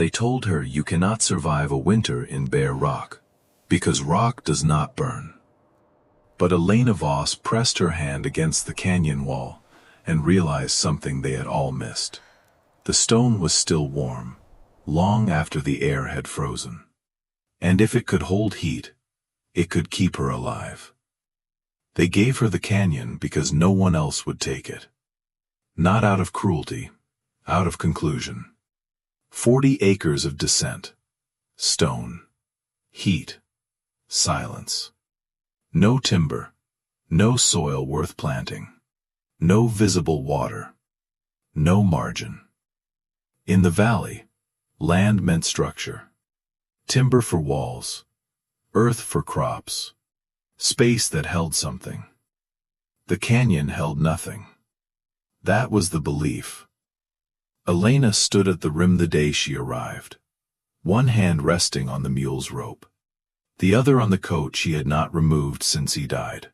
They told her you cannot survive a winter in bare rock, because rock does not burn. But Elena Voss pressed her hand against the canyon wall and realized something they had all missed. The stone was still warm, long after the air had frozen. And if it could hold heat, it could keep her alive. They gave her the canyon because no one else would take it. Not out of cruelty, out of conclusion. 40 acres of descent, stone, heat, silence. No timber, no soil worth planting, no visible water, no margin. In the valley, land meant structure. Timber for walls, earth for crops, space that held something. The canyon held nothing. That was the belief. Elena stood at the rim the day she arrived, one hand resting on the mule's rope, the other on the coat she had not removed since he died.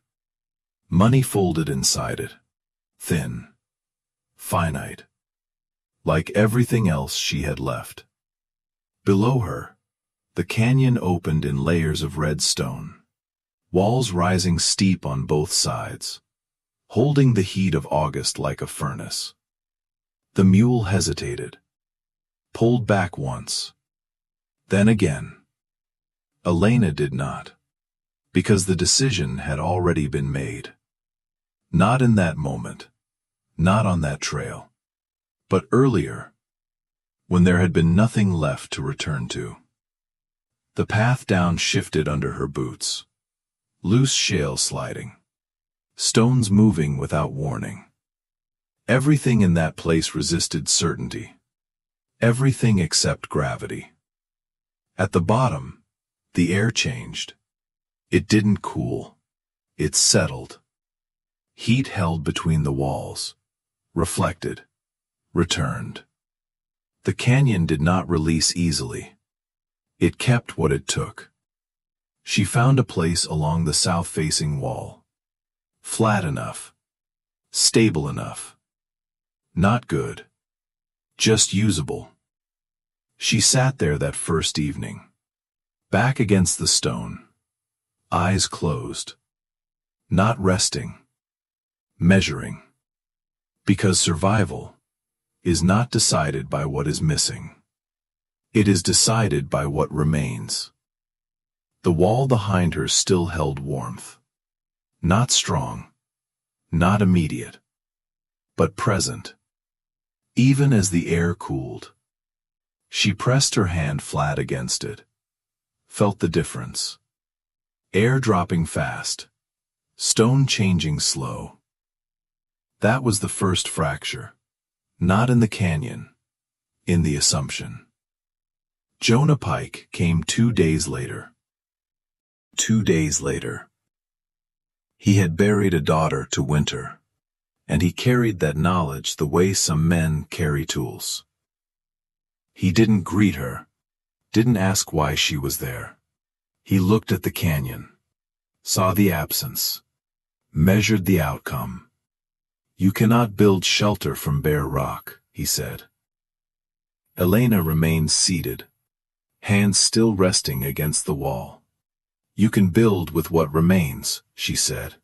Money folded inside it, thin, finite, like everything else she had left. Below her, the canyon opened in layers of red stone, walls rising steep on both sides, holding the heat of August like a furnace. The mule hesitated, pulled back once, then again. Elena did not, because the decision had already been made. Not in that moment, not on that trail, but earlier, when there had been nothing left to return to. The path down shifted under her boots, loose shale sliding, stones moving without warning. Everything in that place resisted certainty. Everything except gravity. At the bottom, the air changed. It didn't cool. It settled. Heat held between the walls, reflected, returned. The canyon did not release easily. It kept what it took. She found a place along the south-facing wall. Flat enough. Stable enough. Not good. Just usable. She sat there that first evening, back against the stone, eyes closed, not resting, measuring. Because survival is not decided by what is missing. It is decided by what remains. The wall behind her still held warmth. Not strong, not immediate, but present. Even as the air cooled, she pressed her hand flat against it, felt the difference. Air dropping fast, stone changing slow. That was the first fracture, not in the canyon, in the assumption. Jonah Pike came 2 days later. 2 days later. He had buried a daughter to winter, and he carried that knowledge the way some men carry tools. He didn't greet her, didn't ask why she was there. He looked at the canyon, saw the absence, measured the outcome. You cannot build shelter from bare rock, he said. Elena remained seated, hands still resting against the wall. You can build with what remains, she said.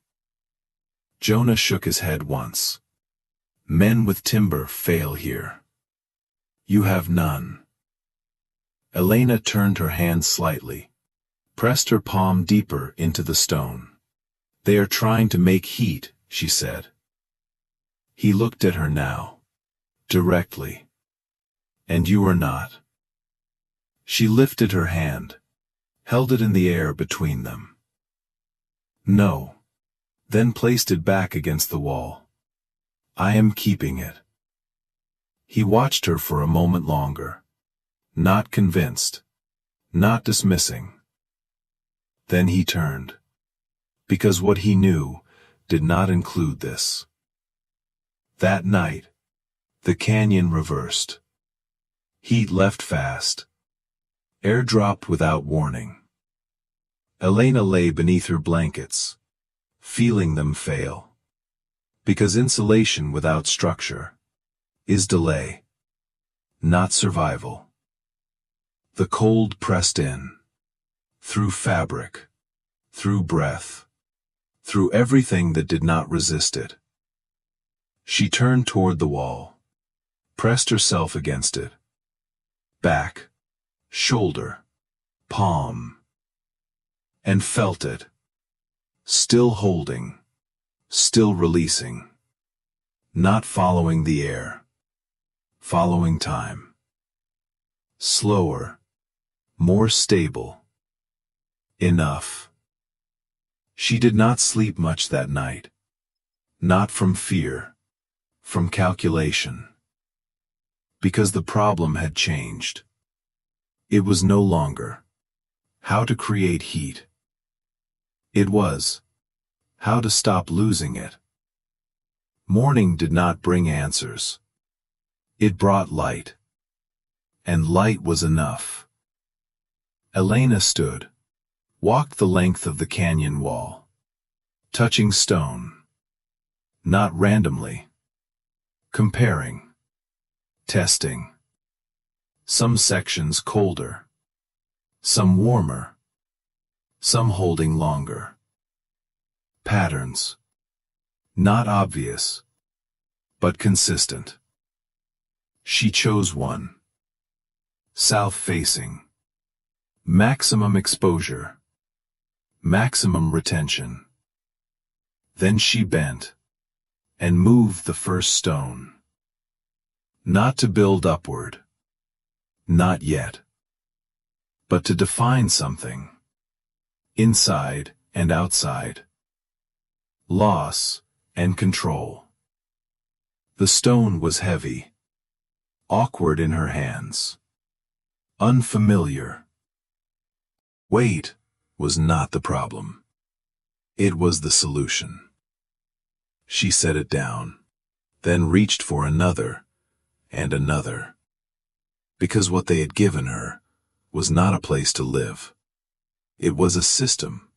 Jonah shook his head once. Men with timber fail here. You have none. Elena turned her hand slightly, pressed her palm deeper into the stone. They are trying to make heat, she said. He looked at her now, directly. And you are not. She lifted her hand, held it in the air between them. No. Then placed it back against the wall. I am keeping it. He watched her for a moment longer, not convinced, not dismissing. Then he turned, because what he knew did not include this. That night, the canyon reversed. Heat left fast. Air dropped without warning. Elena lay beneath her blankets, feeling them fail. Because insulation without structure is delay, not survival. The cold pressed in, through fabric, through breath, through everything that did not resist it. She turned toward the wall, pressed herself against it. Back, shoulder, palm, and felt it, still holding, still releasing, not following the air, following time. Slower, more stable. Enough. She did not sleep much that night. Not from fear, from calculation. Because the problem had changed. It was no longer how to create heat. It was how to stop losing it. Morning did not bring answers. It brought light. And light was enough. Elena stood, walked the length of the canyon wall, touching stone, not randomly, comparing, testing. Some sections colder, some warmer, some holding longer. Patterns, not obvious, but consistent. She chose one. South-facing. Maximum exposure. Maximum retention. Then she bent and moved the first stone. Not to build upward. Not yet. But to define something. Inside and outside. Loss and control. The stone was heavy. Awkward in her hands. Unfamiliar. Weight was not the problem. It was the solution. She set it down, then reached for another, and another. Because what they had given her was not a place to live. It was a system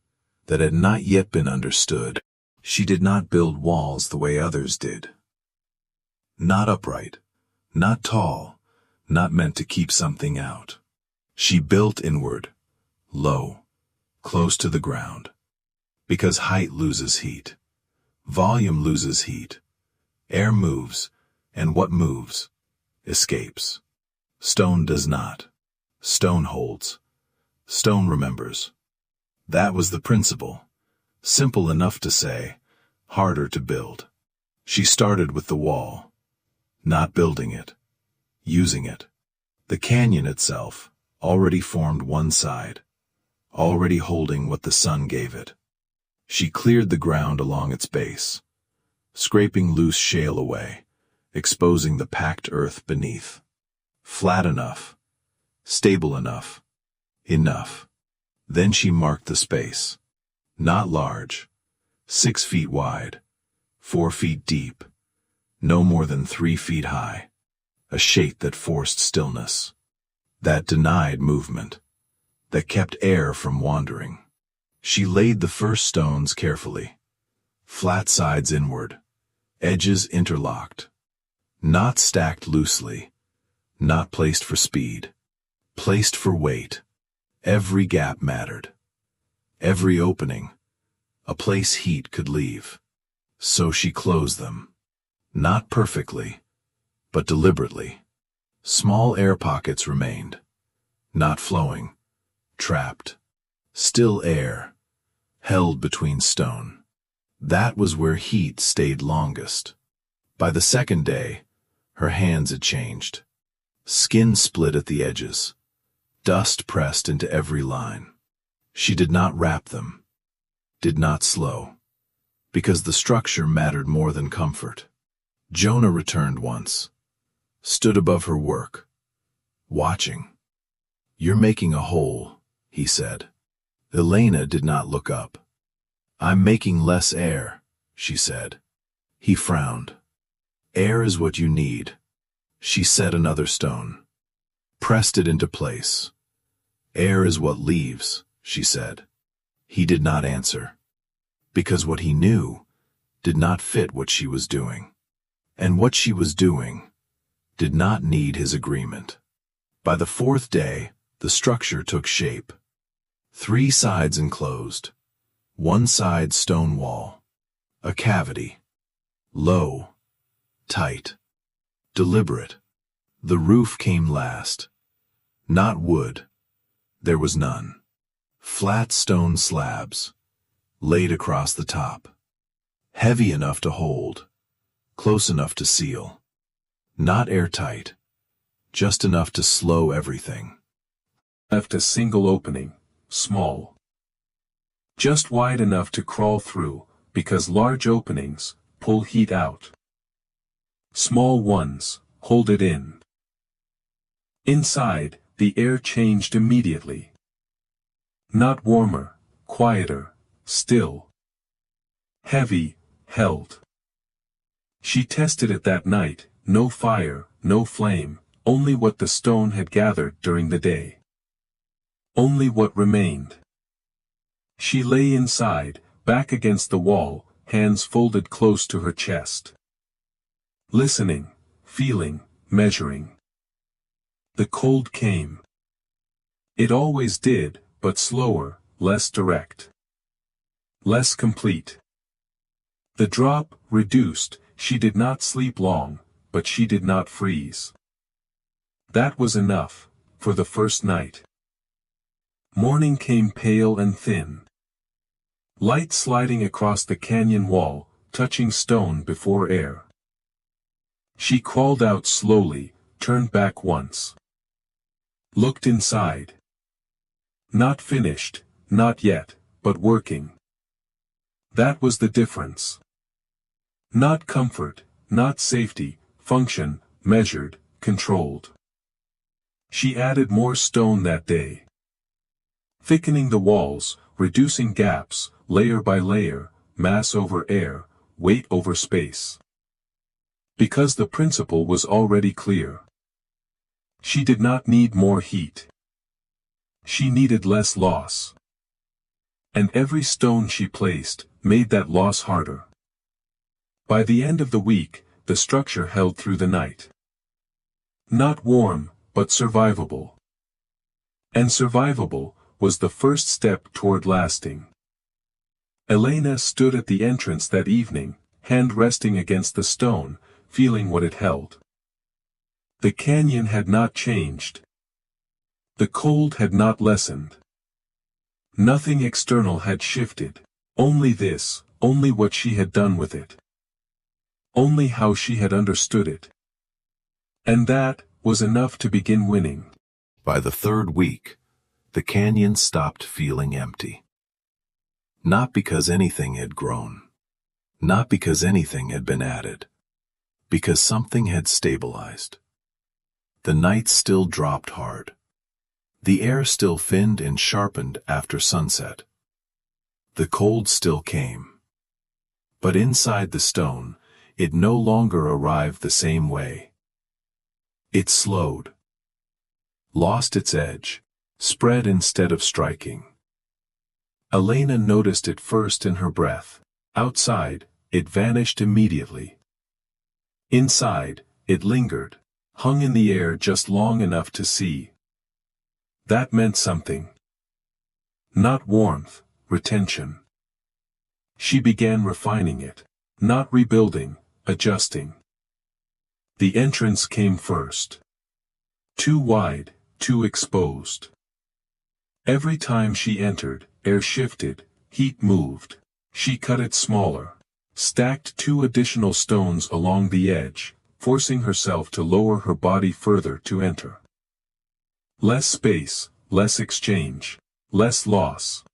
that had not yet been understood. She did not build walls the way others did. Not upright, not tall, not meant to keep something out. She built inward, low, close to the ground. Because height loses heat. Volume loses heat. Air moves, and what moves escapes. Stone does not. Stone holds. Stone remembers. That was the principle. Simple enough to say, harder to build. She started with the wall. Not building it. Using it. The canyon itself already formed one side. Already holding what the sun gave it. She cleared the ground along its base, scraping loose shale away, exposing the packed earth beneath. Flat enough, stable enough, enough. Then she marked the space. Not large, 6 feet wide, 4 feet deep, no more than 3 feet high. A shape that forced stillness, that denied movement, that kept air from wandering. She laid the first stones carefully, flat sides inward, edges interlocked, not stacked loosely, not placed for speed, placed for weight. Every gap mattered. Every opening, a place heat could leave. So she closed them. Not perfectly, but deliberately. Small air pockets remained. Not flowing, trapped. Still air, held between stone. That was where heat stayed longest. By the second day, her hands had changed. Skin split at the edges. Dust pressed into every line. She did not wrap them. Did not slow. Because the structure mattered more than comfort. Jonah returned once. Stood above her work. Watching. "You're making a hole," he said. Elena did not look up. "I'm making less air," she said. He frowned. "Air is what you need." She set another stone. Pressed it into place. "Air is what leaves," she said. He did not answer. Because what he knew did not fit what she was doing. And what she was doing did not need his agreement. By the 4th day, The structure took shape. 3 sides enclosed. 1 side stone wall. A cavity. Low. Tight. Deliberate. The roof came last. Not wood. There was none. Flat stone slabs. Laid across the top. Heavy enough to hold. Close enough to seal. Not airtight. Just enough to slow everything. Left a single opening, small. Just wide enough to crawl through, because large openings pull heat out. Small ones hold it in. Inside, the air changed immediately. Not warmer, quieter, still. Heavy, held. She tested it that night, no fire, no flame, only what the stone had gathered during the day. Only what remained. She lay inside, back against the wall, hands folded close to her chest. Listening, feeling, measuring. The cold came. It always did, but slower, less direct. Less complete. The drop, reduced, she did not sleep long, but she did not freeze. That was enough, for the first night. Morning came pale and thin. Light sliding across the canyon wall, touching stone before air. She crawled out slowly, turned back once. Looked inside. Not finished, not yet, but working. That was the difference. Not comfort, not safety, function, measured, controlled. She added more stone that day. Thickening the walls, reducing gaps, layer by layer, mass over air, weight over space. Because the principle was already clear. She did not need more heat. She needed less loss. And every stone she placed made that loss harder. By the end of the week, the structure held through the night. Not warm, but survivable. And survivable was the first step toward lasting. Elena stood at the entrance that evening, hand resting against the stone, feeling what it held. The canyon had not changed. The cold had not lessened. Nothing external had shifted, only this, only what she had done with it. Only how she had understood it. And that was enough to begin winning. By the 3rd week, the canyon stopped feeling empty. Not because anything had grown. Not because anything had been added. Because something had stabilized. The nights still dropped hard. The air still thinned and sharpened after sunset. The cold still came. But inside the stone, it no longer arrived the same way. It slowed. Lost its edge, spread instead of striking. Elena noticed it first in her breath. Outside, it vanished immediately. Inside, it lingered, hung in the air just long enough to see. That meant something. Not warmth, retention. She began refining it, not rebuilding, adjusting. The entrance came first. Too wide, too exposed. Every time she entered, air shifted, heat moved. She cut it smaller, stacked 2 additional stones along the edge, forcing herself to lower her body further to enter. Less space, less exchange, less loss.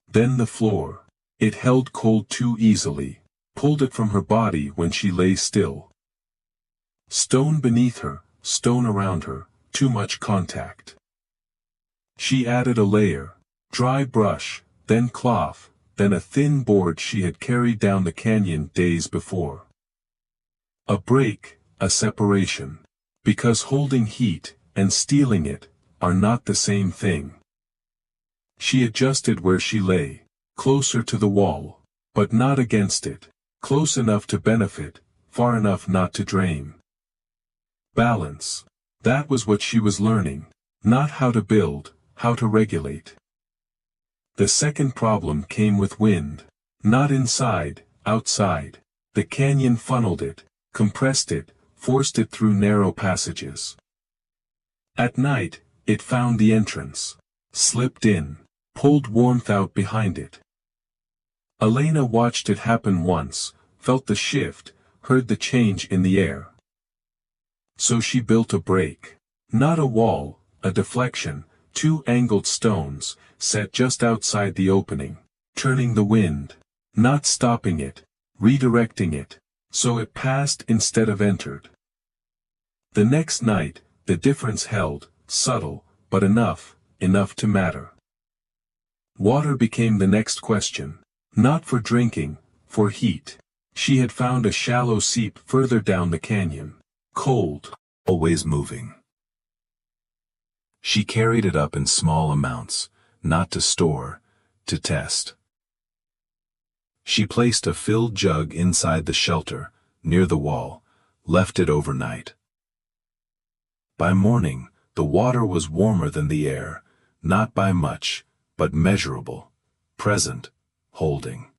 Then the floor. It held cold too easily, pulled it from her body when she lay still. Stone beneath her, stone around her, too much contact. She added a layer, dry brush, then cloth, then a thin board she had carried down the canyon days before. A break, a separation. Because holding heat, and stealing it, are not the same thing. She adjusted where she lay, closer to the wall, but not against it, close enough to benefit, far enough not to drain. Balance. That was what she was learning, Not how to build, how to regulate. The second problem came with wind. Not inside, outside. The canyon funneled it, compressed it, forced it through narrow passages. At night, it found the entrance, slipped in, pulled warmth out behind it. Elena watched it happen once, felt the shift, heard the change in the air. So she built a break. Not a wall, a deflection, 2 angled stones, set just outside the opening, turning the wind, not stopping it, redirecting it, so it passed instead of entered. The next night, the difference held, subtle, but enough to matter. Water became the next question. Not for drinking, for heat. She had found a shallow seep further down the canyon. Cold. Always moving. She carried it up in small amounts, not to store, to test. She placed a filled jug inside the shelter, near the wall, left it overnight. By morning, the water was warmer than the air, not by much, but measurable, present, holding.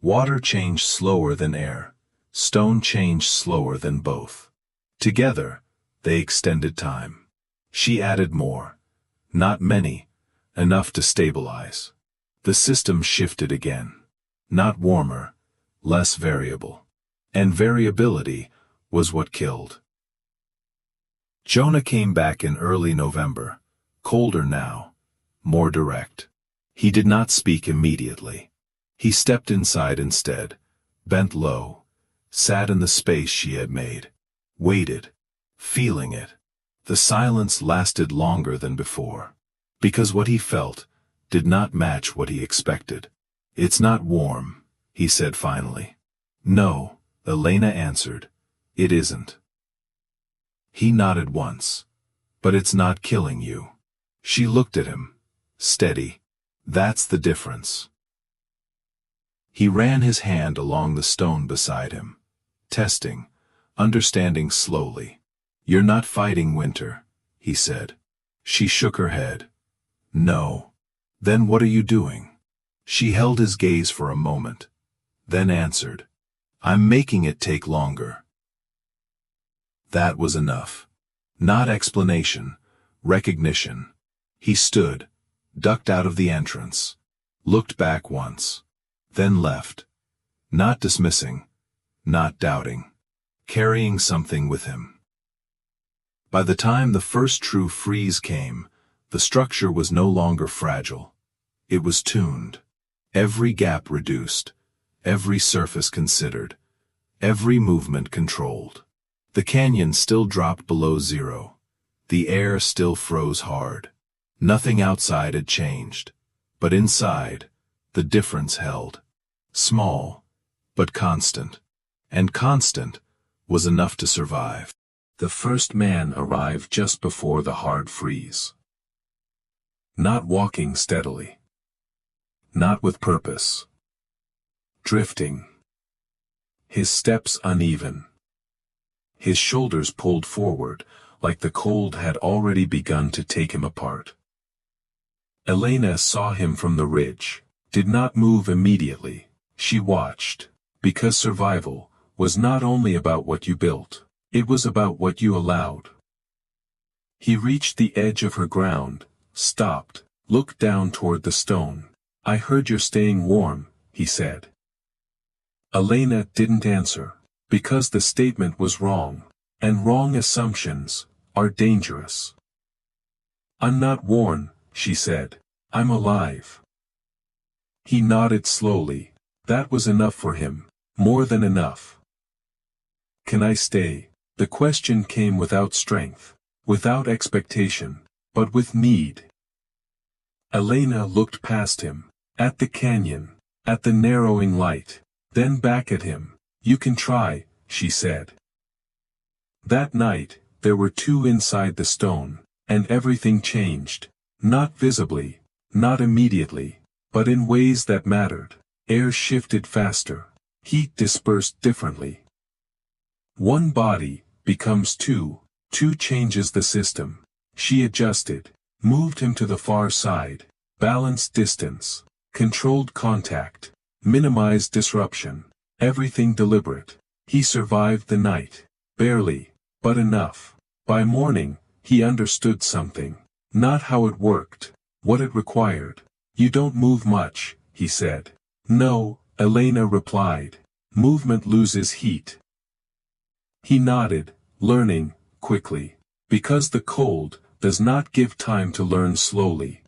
Water changed slower than air, stone changed slower than both. Together, they extended time. She added more. Not many, enough to stabilize. The system shifted again. Not warmer, less variable. And variability was what killed. Jonah came back in early November, colder now, more direct. He did not speak immediately. He stepped inside instead, bent low, sat in the space she had made, waited, feeling it. The silence lasted longer than before, because what he felt did not match what he expected. "It's not warm," he said finally. "No," Elena answered. "It isn't." He nodded once. "But it's not killing you." She looked at him, steady. "That's the difference." He ran his hand along the stone beside him, testing, understanding slowly. "You're not fighting winter," he said. She shook her head. "No." "Then what are you doing?" She held his gaze for a moment, then answered, "I'm making it take longer." That was enough. Not explanation, recognition. He stood, ducked out of the entrance, looked back once, then left, not dismissing, not doubting, carrying something with him. By the time the first true freeze came, the structure was no longer fragile. It was tuned. Every gap reduced, every surface considered, every movement controlled. The canyon still dropped below zero. The air still froze hard. Nothing outside had changed, but inside, the difference held. Small, but constant. And constant was enough to survive. The first man arrived just before the hard freeze. Not walking steadily. Not with purpose. Drifting. His steps uneven. His shoulders pulled forward, like the cold had already begun to take him apart. Elena saw him from the ridge, did not move immediately. She watched, because survival was not only about what you built, it was about what you allowed. He reached the edge of her ground, stopped, looked down toward the stone. "I heard you're staying warm," he said. Elena didn't answer, because the statement was wrong, and wrong assumptions are dangerous. "I'm not worn," she said. "I'm alive." He nodded slowly. That was enough for him, more than enough. "Can I stay?" The question came without strength, without expectation, but with need. Elena looked past him, at the canyon, at the narrowing light, then back at him. "You can try," she said. That night, there were 2 inside the stone, and everything changed, not visibly, not immediately, but in ways that mattered. Air shifted faster, heat dispersed differently. One body becomes 2, 2 changes the system. She adjusted, moved him to the far side, balanced distance, controlled contact, minimized disruption, everything deliberate. He survived the night. Barely, but enough. By morning, he understood something. Not how it worked, what it required. You don't move much, he said. No, Elena replied. Movement loses heat. He nodded, learning, quickly. Because the cold does not give time to learn slowly.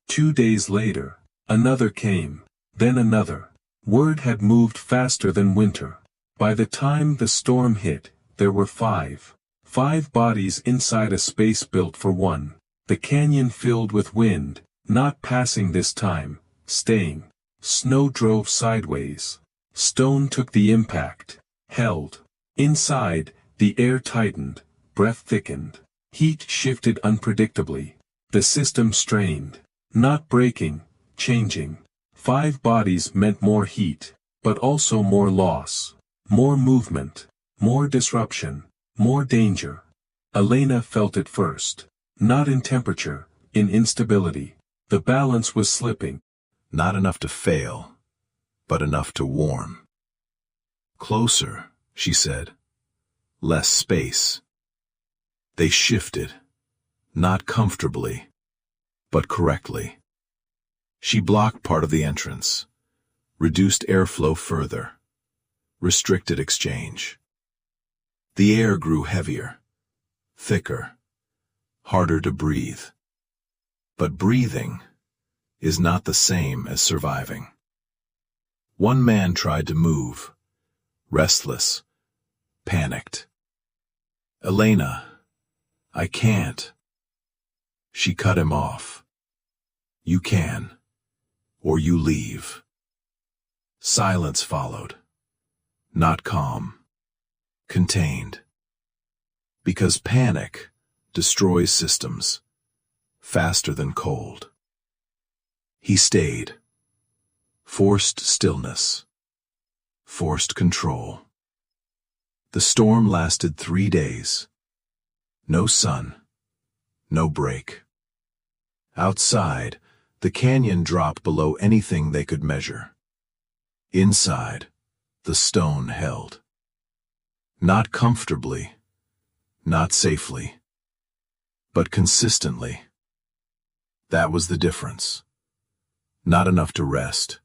2 days later, another came, then another. Word had moved faster than winter. By the time the storm hit, there were 5. 5 bodies inside a space built for one. The canyon filled with wind, not passing this time, staying. Snow drove sideways. Stone took the impact, held. Inside, the air tightened, breath thickened. Heat shifted unpredictably. The system strained. Not breaking, changing. 5 bodies meant more heat, but also more loss. More movement, more disruption, more danger. Elena felt it first. Not in temperature, in instability. The balance was slipping. Not enough to fail, but enough to warm. Closer, she said. Less space. They shifted. Not comfortably, but correctly. She blocked part of the entrance, reduced airflow further, restricted exchange. The air grew heavier, thicker, harder to breathe. But breathing is not the same as surviving. One man tried to move, restless, panicked. Elena, I can't. She cut him off. You can, or you leave. Silence followed. Not calm. Contained. Because panic destroys systems faster than cold. He stayed. Forced stillness. Forced control. The storm lasted 3 days. No sun. No break. Outside, the canyon dropped below anything they could measure. Inside, the stone held. Not comfortably, not safely, but consistently. That was the difference. Not enough to rest,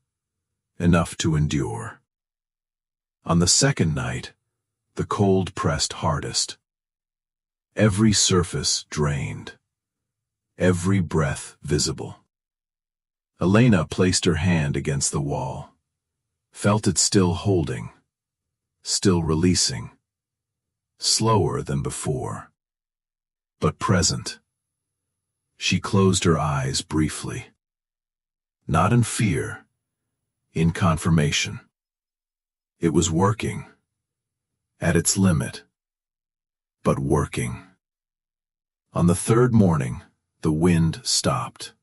enough to endure. On the second night, the cold pressed hardest. Every surface drained, every breath visible. Elena placed her hand against the wall, felt it still holding, still releasing, slower than before, but present. She closed her eyes briefly. Not in fear, in confirmation. It was working, at its limit, but working. On the third morning, the wind stopped.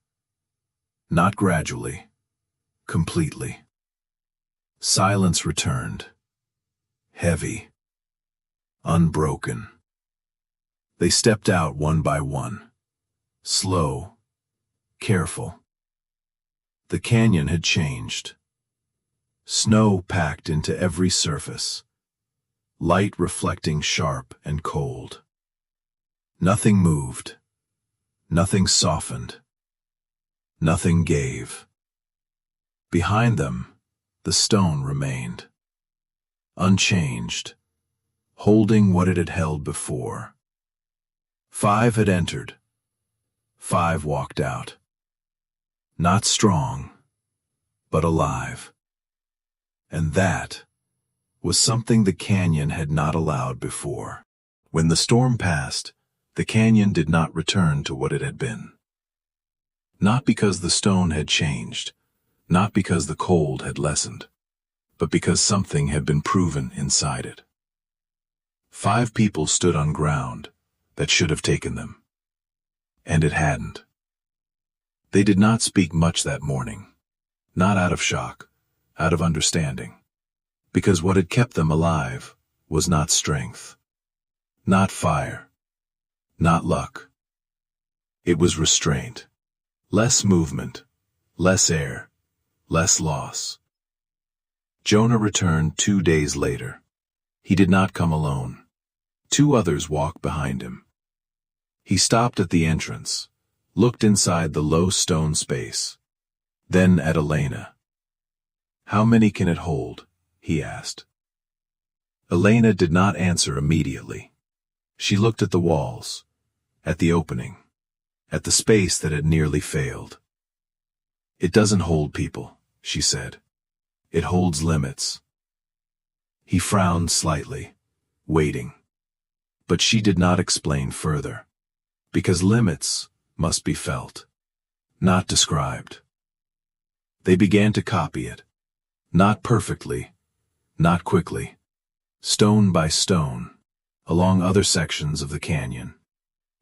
Not gradually, completely. Silence returned, heavy, unbroken. They stepped out one by one, slow, careful. The canyon had changed. Snow packed into every surface, light reflecting sharp and cold. Nothing moved, nothing softened, nothing gave. Behind them, the stone remained, unchanged, holding what it had held before. 5 had entered, 5 walked out. Not strong, but alive. And that was something the canyon had not allowed before. When the storm passed, the canyon did not return to what it had been. Not because the stone had changed, not because the cold had lessened, but because something had been proven inside it. 5 people stood on ground that should have taken them, and it hadn't. They did not speak much that morning, not out of shock, out of understanding, because what had kept them alive was not strength, not fire, not luck, It was restraint. Less movement, less air, less loss. Jonah returned 2 days later. He did not come alone. 2 others walked behind him. He stopped at the entrance, looked inside the low stone space, then at Elena. "How many can it hold?" he asked. Elena did not answer immediately. She looked at the walls, at the opening, at the space that had nearly failed. "It doesn't hold people," she said. "It holds limits." He frowned slightly, waiting. But she did not explain further, because limits must be felt, not described. They began to copy it, not perfectly, not quickly, stone by stone, along other sections of the canyon.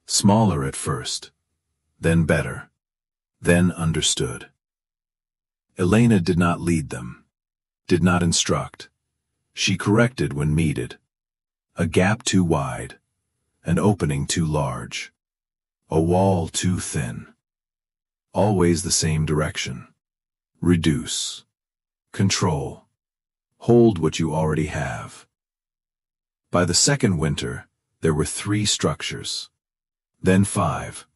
Smaller at first, then better, then understood. Elena did not lead them, did not instruct. She corrected when needed. A gap too wide, an opening too large, a wall too thin. Always the same direction. Reduce. Control. Hold what you already have. By the second winter, there were 3 structures. Then 5.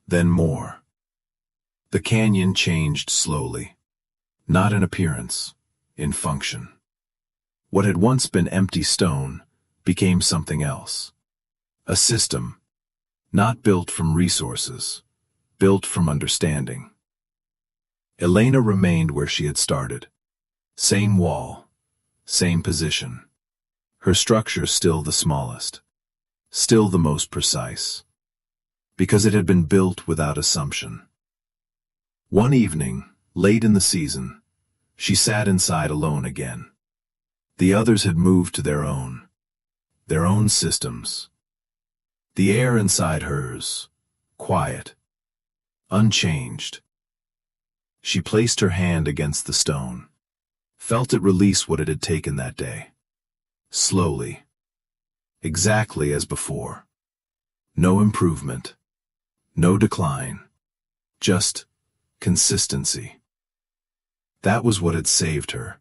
Then more. The canyon changed slowly. Not in appearance, in function. What had once been empty stone became something else. A system, not built from resources, built from understanding. Elena remained where she had started. Same wall, same position. Her structure still the smallest, still the most precise, because it had been built without assumption. One evening, late in the season, she sat inside alone again. The others had moved to their own systems. The air inside hers, quiet, unchanged. She placed her hand against the stone, felt it release what it had taken that day. Slowly, exactly as before. No improvement, no decline, just consistency. That was what had saved her.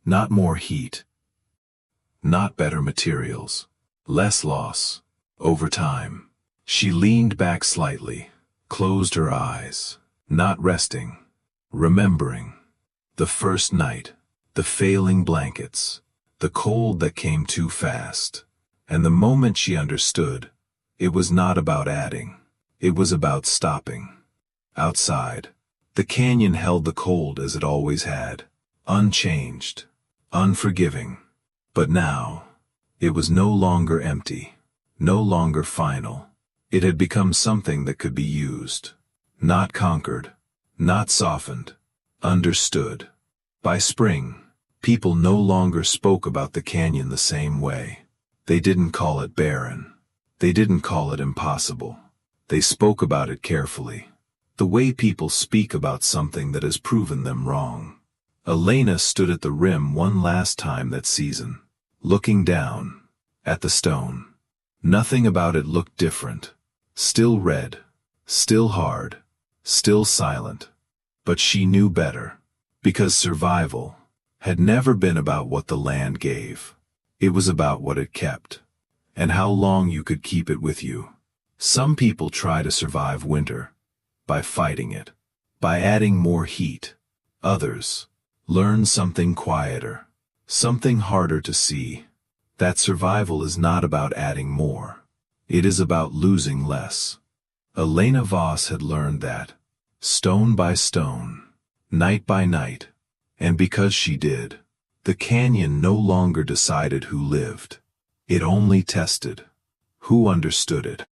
Not more heat, not better materials, less loss. Over time, she leaned back slightly, closed her eyes, not resting, remembering. The first night, the failing blankets, the cold that came too fast, and the moment she understood, it was not about adding, it was about stopping. Outside, the canyon held the cold as it always had, unchanged, unforgiving. But now, it was no longer empty, no longer final. It had become something that could be used, not conquered, not softened, understood. By spring, people no longer spoke about the canyon the same way. They didn't call it barren. They didn't call it impossible. They spoke about it carefully, the way people speak about something that has proven them wrong. Elena stood at the rim one last time that season, looking down at the stone. Nothing about it looked different. Still red, still hard, still silent. But she knew better, because survival had never been about what the land gave. It was about what it kept, and how long you could keep it with you. Some people try to survive winter by fighting it, by adding more heat. Others learn something quieter, something harder to see. That survival is not about adding more. It is about losing less. Elena Voss had learned that, stone by stone, night by night, and because she did, the canyon no longer decided who lived. It only tested who understood it.